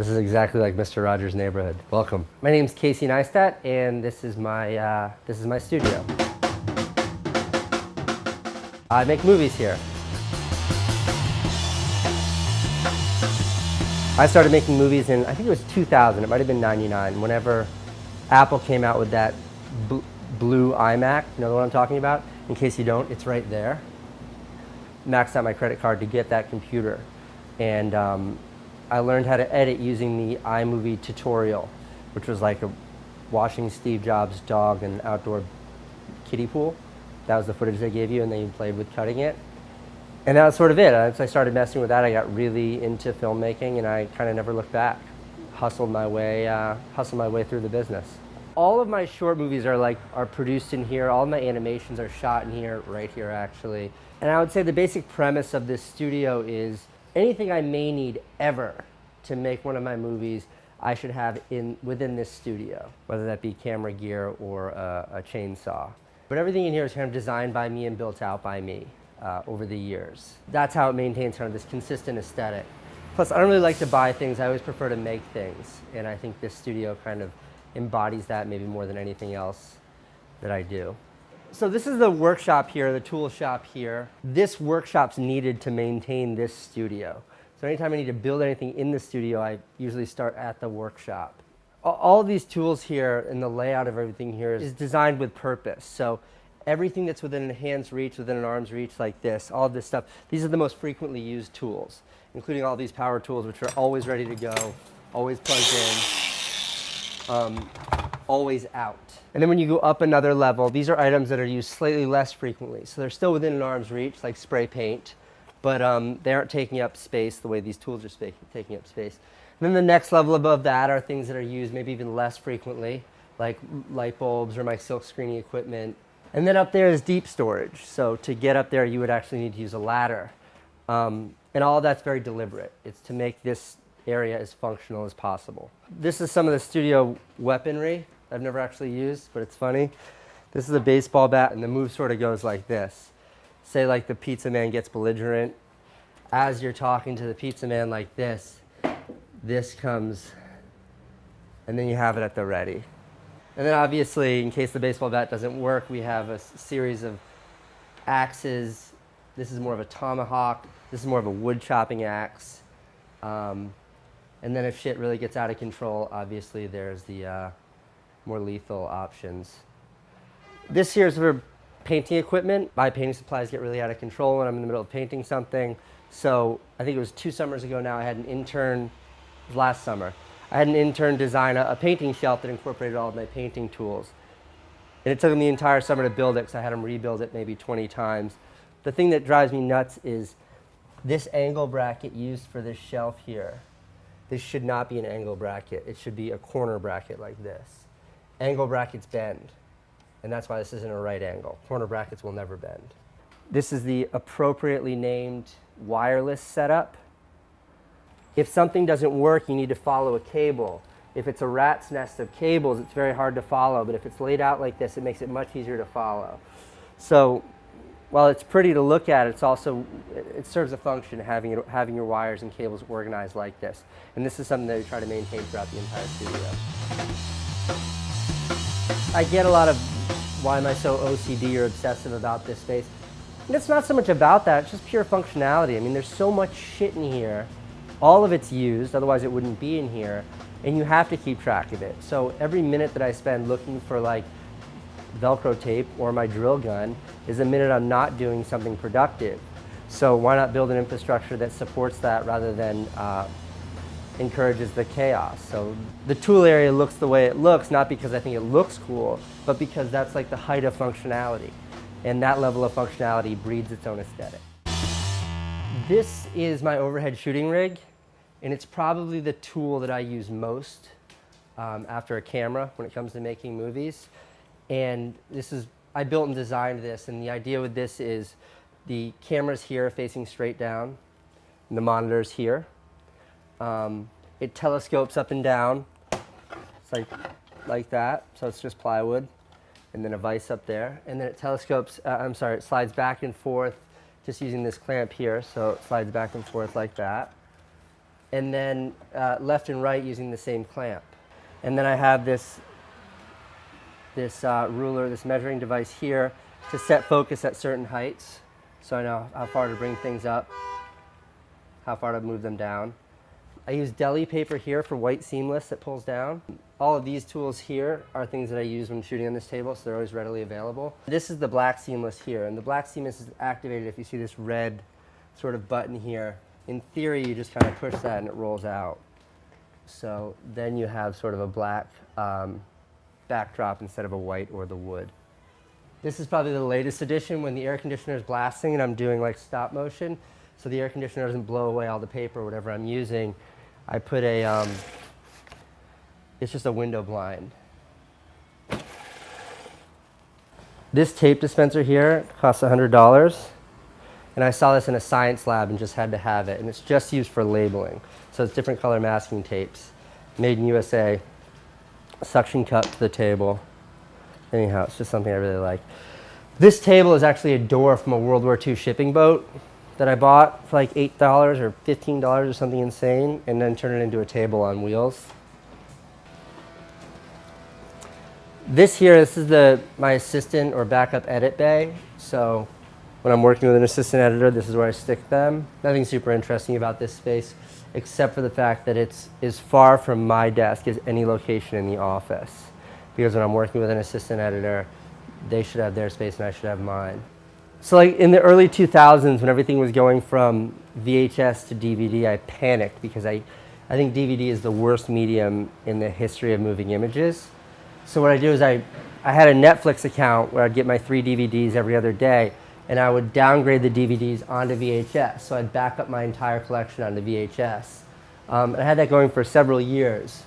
This is exactly like Mr. Rogers' Neighborhood. Welcome. My name's CASEY NEISTAT, and this is my studio. I make movies here. I started making movies in, I think it was 2000, it might have been 99, whenever Apple came out with that blue iMac. You know what I'm talking about? In case you don't, it's right there. Maxed out my credit card to get that computer. And I learned how to edit using the iMovie tutorial, which was like washing Steve Jobs' dog in an outdoor kiddie pool. That was the footage they gave you, and then you played with cutting it. And that was sort of it. As I started messing with that, I got really into filmmaking, and I kind of never looked back. Hustled my way through the business. All of my short movies are produced in here. All of my animations are shot in here, right here actually. And I would say the basic premise of this studio is anything I may need ever to make one of my movies, I should have within this studio, whether that be camera gear or a chainsaw. But everything in here is kind of designed by me and built out by me over the years. That's how it maintains kind of this consistent aesthetic. Plus, I don't really like to buy things. I always prefer to make things. And I think this studio kind of embodies that maybe more than anything else that I do. So this is the workshop here, the tool shop here. This workshop's needed to maintain this studio. So anytime I need to build anything in the studio, I usually start at the workshop. All of these tools here and the layout of everything here is designed with purpose. So everything that's within a hand's reach, within an arm's reach like this, all of this stuff, these are the most frequently used tools, including all these power tools, which are always ready to go, always plugged in, always out. And then when you go up another level, these are items that are used slightly less frequently. So they're still within an arm's reach, like spray paint, but they aren't taking up space the way these tools are taking up space. And then the next level above that are things that are used maybe even less frequently, like light bulbs or my silk screening equipment. And then up there is deep storage. So to get up there, you would actually need to use a ladder. And all of that's very deliberate. It's to make this area as functional as possible. This is some of the studio weaponry I've never actually used, but it's funny. This is a baseball bat, and the move sort of goes like this. Say like the pizza man gets belligerent. As you're talking to the pizza man like this comes, and then you have it at the ready. And then obviously, in case the baseball bat doesn't work, we have a series of axes. This is more of a tomahawk. This is more of a wood chopping axe. And then if shit really gets out of control, obviously there's the more lethal options. This here is for painting equipment. My painting supplies get really out of control when I'm in the middle of painting something. So I think it was 2 summers ago now, I had an intern, last summer, I had an intern design a painting shelf that incorporated all of my painting tools. And it took him the entire summer to build it because I had him rebuild it maybe 20 times. The thing that drives me nuts is this angle bracket used for this shelf here. This should not be an angle bracket. It should be a corner bracket like this. Angle brackets bend, and that's why this isn't a right angle. Corner brackets will never bend. This is the appropriately named wireless setup. If something doesn't work, you need to follow a cable. If it's a rat's nest of cables, it's very hard to follow, but if it's laid out like this, it makes it much easier to follow. So while it's pretty to look at, it serves a function having your wires and cables organized like this. And this is something that we try to maintain throughout the entire studio. I get a lot of why am I so OCD or obsessive about this space. And it's not so much about that, it's just pure functionality. I mean, there's so much shit in here. All of it's used, otherwise it wouldn't be in here, and you have to keep track of it. So every minute that I spend looking for like Velcro tape or my drill gun is a minute I'm not doing something productive. So why not build an infrastructure that supports that rather than encourages the chaos? So the tool area looks the way it looks, not because I think it looks cool, but because that's like the height of functionality. And that level of functionality breeds its own aesthetic. This is my overhead shooting rig, and it's probably the tool that I use most after a camera when it comes to making movies. And I built and designed this, and the idea with this is the camera's here facing straight down, and the monitor's here. It telescopes up and down. It's like that, so it's just plywood, and then a vise up there. And then it telescopes, it slides back and forth just using this clamp here, so it slides back and forth like that. and then left and right using the same clamp. And then I have this ruler, this measuring device here to set focus at certain heights. So I know how far to bring things up, how far to move them down. I use deli paper here for white seamless that pulls down. All of these tools here are things that I use when shooting on this table, so they're always readily available. This is the black seamless here, and the black seamless is activated if you see this red sort of button here. In theory, you just kind of push that and it rolls out. So then you have sort of a black backdrop instead of a white or the wood. This is probably the latest edition when the air conditioner is blasting and I'm doing like stop motion. So the air conditioner doesn't blow away all the paper or whatever I'm using. I put a, it's just a window blind. This tape dispenser here costs $100. And I saw this in a science lab and just had to have it. And it's just used for labeling. So it's different color masking tapes. Made in USA. Suction cup to the table. Anyhow, it's just something I really like. This table is actually a door from a World War II shipping boat that I bought for like $8 or $15 or something insane, and then turned it into a table on wheels. This is my assistant or backup edit bay. So when I'm working with an assistant editor, this is where I stick them. Nothing super interesting about this space, except for the fact that it's as far from my desk as any location in the office. Because when I'm working with an assistant editor, they should have their space and I should have mine. So like in the early 2000s, when everything was going from VHS to DVD, I panicked because I think DVD is the worst medium in the history of moving images. So what I do is I had a Netflix account where I'd get my 3 DVDs every other day, and I would downgrade the DVDs onto VHS. So I'd back up my entire collection onto VHS. I had that going for several years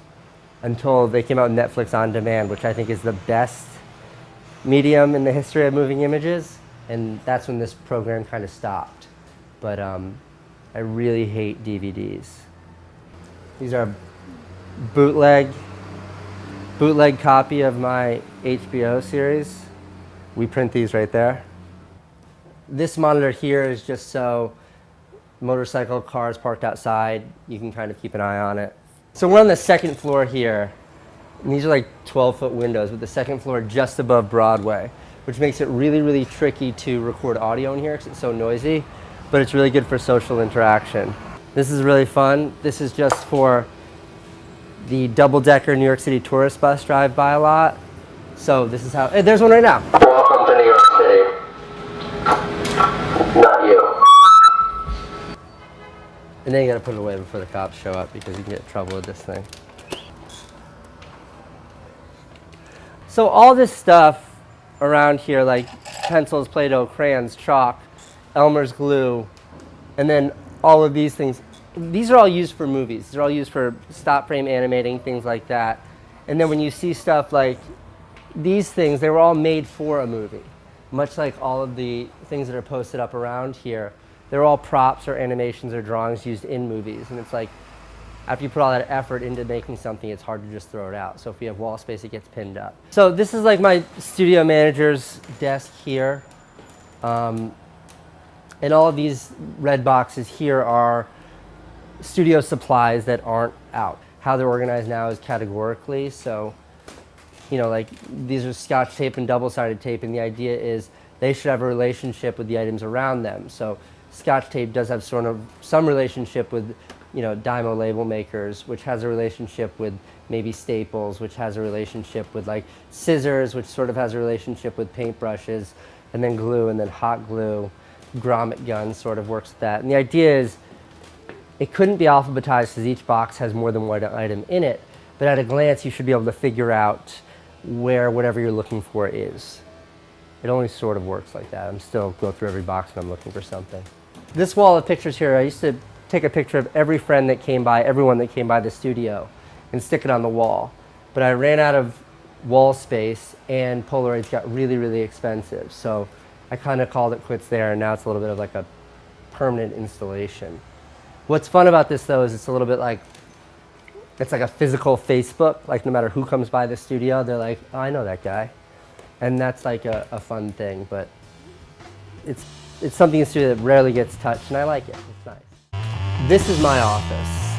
until they came out with Netflix On Demand, which I think is the best medium in the history of moving images. And that's when this program kind of stopped. But I really hate DVDs. These are bootleg copy of my HBO series. We print these right there. This monitor here is just so motorcycle cars parked outside, you can kind of keep an eye on it. So we're on the second floor here. And these are like 12-foot windows with the second floor just above Broadway, which makes it really, really tricky to record audio in here because it's so noisy, but it's really good for social interaction. This is really fun. This is just for the double-decker New York City tourist bus drive by a lot. So this is how, hey, there's one right now. Welcome to New York City. Not you. And then you gotta put it away before the cops show up because you can get in trouble with this thing. So all this stuff around here, like pencils, Play-Doh, crayons, chalk, Elmer's glue, and then all of these things, these are all used for movies. They're all used for stop frame animating, things like that. And then when you see stuff like these things, they were all made for a movie. Much like all of the things that are posted up around here, they're all props or animations or drawings used in movies. And it's like, after you put all that effort into making something, it's hard to just throw it out. So if we have wall space, it gets pinned up. So this is like my studio manager's desk here. And all of these red boxes here are studio supplies that aren't out. How they're organized now is categorically. So, you know, like these are Scotch tape and double-sided tape, and the idea is they should have a relationship with the items around them. So Scotch tape does have sort of some relationship with, you know, Dymo label makers, which has a relationship with maybe Staples, which has a relationship with like scissors, which sort of has a relationship with paintbrushes, and then glue, and then hot glue. Grommet gun sort of works with that. And the idea is it couldn't be alphabetized because each box has more than one item in it, but at a glance you should be able to figure out where whatever you're looking for is. It only sort of works like that. I'm still go through every box and I'm looking for something. This wall of pictures here, I used to take a picture of every friend that came by, everyone that came by the studio, and stick it on the wall. But I ran out of wall space and Polaroids got really, really expensive. So I kind of called it quits there, and now it's a little bit of like a permanent installation. What's fun about this though is it's a little bit like, it's like a physical Facebook. Like no matter who comes by the studio, they're like, oh, I know that guy. And that's like a fun thing, but it's something in the studio that rarely gets touched, and I like it. It's nice. This is my office.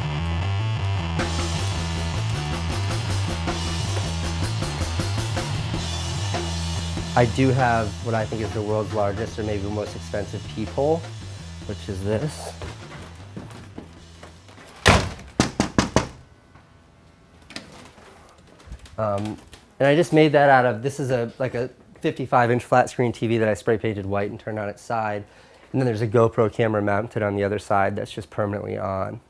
I do have what I think is the world's largest or maybe the most expensive peephole, which is this. And I just made that out of, this is like a 55-inch flat screen TV that I spray painted white and turned on its side. And then there's a GoPro camera mounted on the other side that's just permanently on.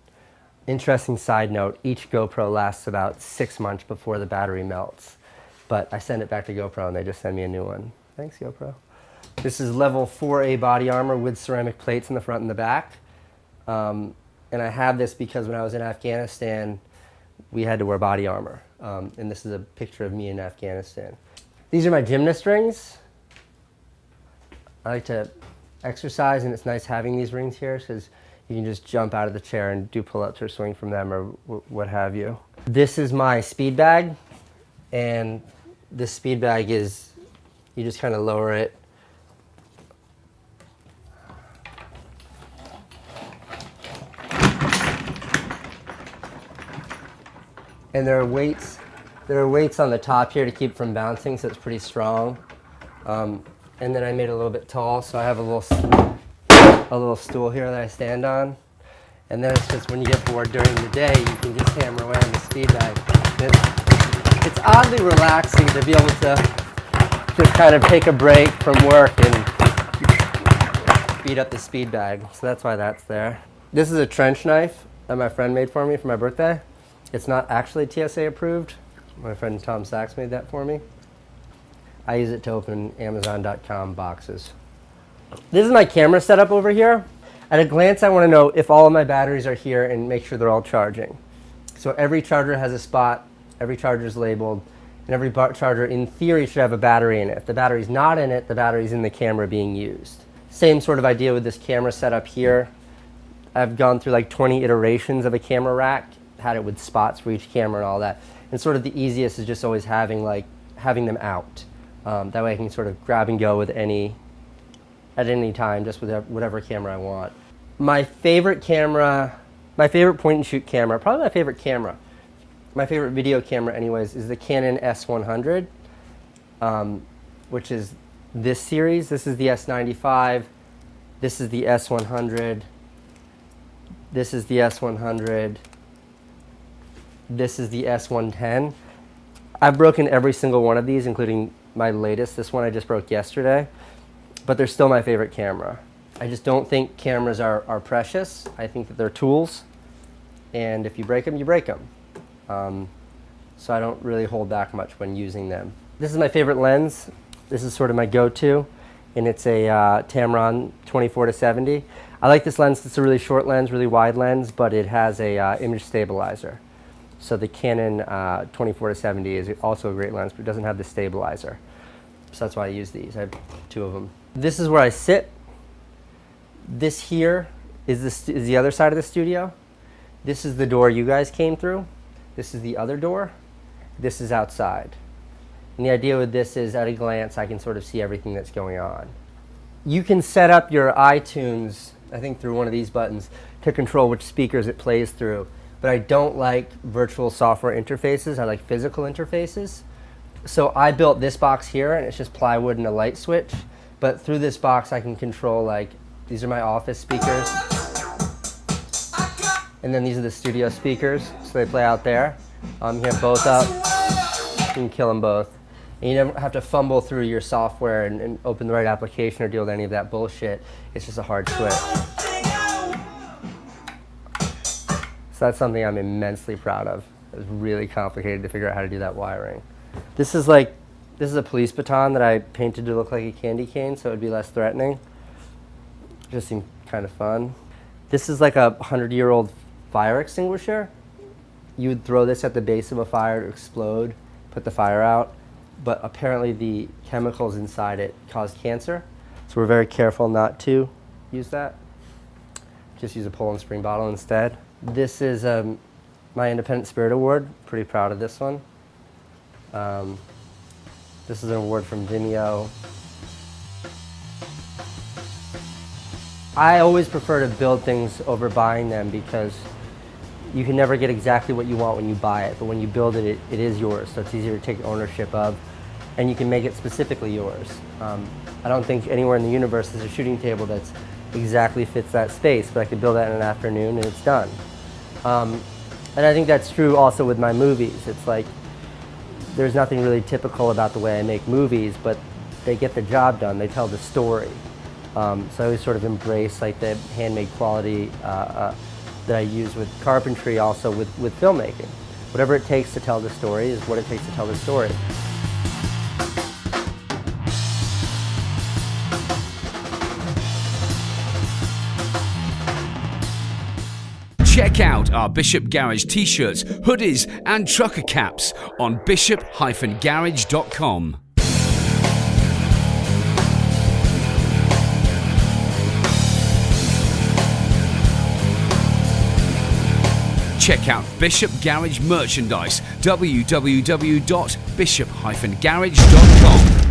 Interesting side note, each GoPro lasts about 6 months before the battery melts. But I send it back to GoPro and they just send me a new one. Thanks, GoPro. This is level 4A body armor with ceramic plates in the front and the back. And I have this because when I was in Afghanistan, we had to wear body armor. And this is a picture of me in Afghanistan. These are my gymnast rings. I like to exercise, and it's nice having these rings here because you can just jump out of the chair and do pull-ups or swing from them or what have you. This is my speed bag, and this speed bag is, you just kind of lower it. And there are weights on the top here to keep from bouncing, so it's pretty strong. And then I made it a little bit tall, so I have a little stool here that I stand on. And then it's just when you get bored during the day, you can just hammer away on the speed bag. It's oddly relaxing to be able to just kind of take a break from work and beat up the speed bag. So that's why that's there. This is a trench knife that my friend made for me for my birthday. It's not actually TSA approved. My friend Tom Sachs made that for me. I use it to open Amazon.com boxes. This is my camera setup over here. At a glance, I want to know if all of my batteries are here and make sure they're all charging. So every charger has a spot, every charger is labeled, and every charger in theory should have a battery in it. If the battery's not in it, the battery's in the camera being used. Same sort of idea with this camera setup here. I've gone through like 20 iterations of a camera rack, had it with spots for each camera and all that. And sort of the easiest is just always having them out. That way I can sort of grab and go with at any time, just with whatever camera I want. My favorite camera, my favorite point and shoot camera, probably my favorite camera, my favorite video camera anyways, is the Canon S100, which is this series. This is the S95, this is the S100, this is the S100, this is the S110. I've broken every single one of these, including my latest. This one I just broke yesterday, but they're still my favorite camera. I just don't think cameras are precious. I think that they're tools, and if you break them, you break them. So I don't really hold back much when using them. This is my favorite lens. This is sort of my go-to, and it's a Tamron 24-70. I like this lens. It's a really short lens, really wide lens, but it has a image stabilizer. So the Canon 24-70 is also a great lens, but it doesn't have the stabilizer. So that's why I use these. I have 2 of them. This is where I sit. This here is the other side of the studio. This is the door you guys came through. This is the other door. This is outside. And the idea with this is, at a glance, I can sort of see everything that's going on. You can set up your iTunes, I think through one of these buttons, to control which speakers it plays through. But I don't like virtual software interfaces. I like physical interfaces. So I built this box here, and it's just plywood and a light switch. But through this box, I can control, like, these are my office speakers. And then these are the studio speakers, so they play out there. You have both up. You can kill them both. And you never have to fumble through your software and open the right application or deal with any of that bullshit. It's just a hard switch. So that's something I'm immensely proud of. It was really complicated to figure out how to do that wiring. This is a police baton that I painted to look like a candy cane so it would be less threatening. Just seemed kind of fun. This is like a 100-year-old fire extinguisher. You would throw this at the base of a fire to explode, put the fire out, but apparently the chemicals inside it cause cancer. So we're very careful not to use that. Just use a Poland Spring bottle instead. This is my Independent Spirit Award. Pretty proud of this one. This is an award from Vimeo. I always prefer to build things over buying them because you can never get exactly what you want when you buy it, but when you build it, it is yours, so it's easier to take ownership of. and you can make it specifically yours. I don't think anywhere in the universe there's a shooting table that's exactly fits that space, but I could build that in an afternoon and it's done. And I think that's true also with my movies. It's like there's nothing really typical about the way I make movies, but they get the job done. They tell the story. So I always sort of embrace like the handmade quality that I use with carpentry, also with filmmaking. Whatever it takes to tell the story is what it takes to tell the story. Check out our Bishop Garage t-shirts, hoodies and trucker caps on bishop-garage.com. Check out Bishop Garage merchandise, www.bishop-garage.com.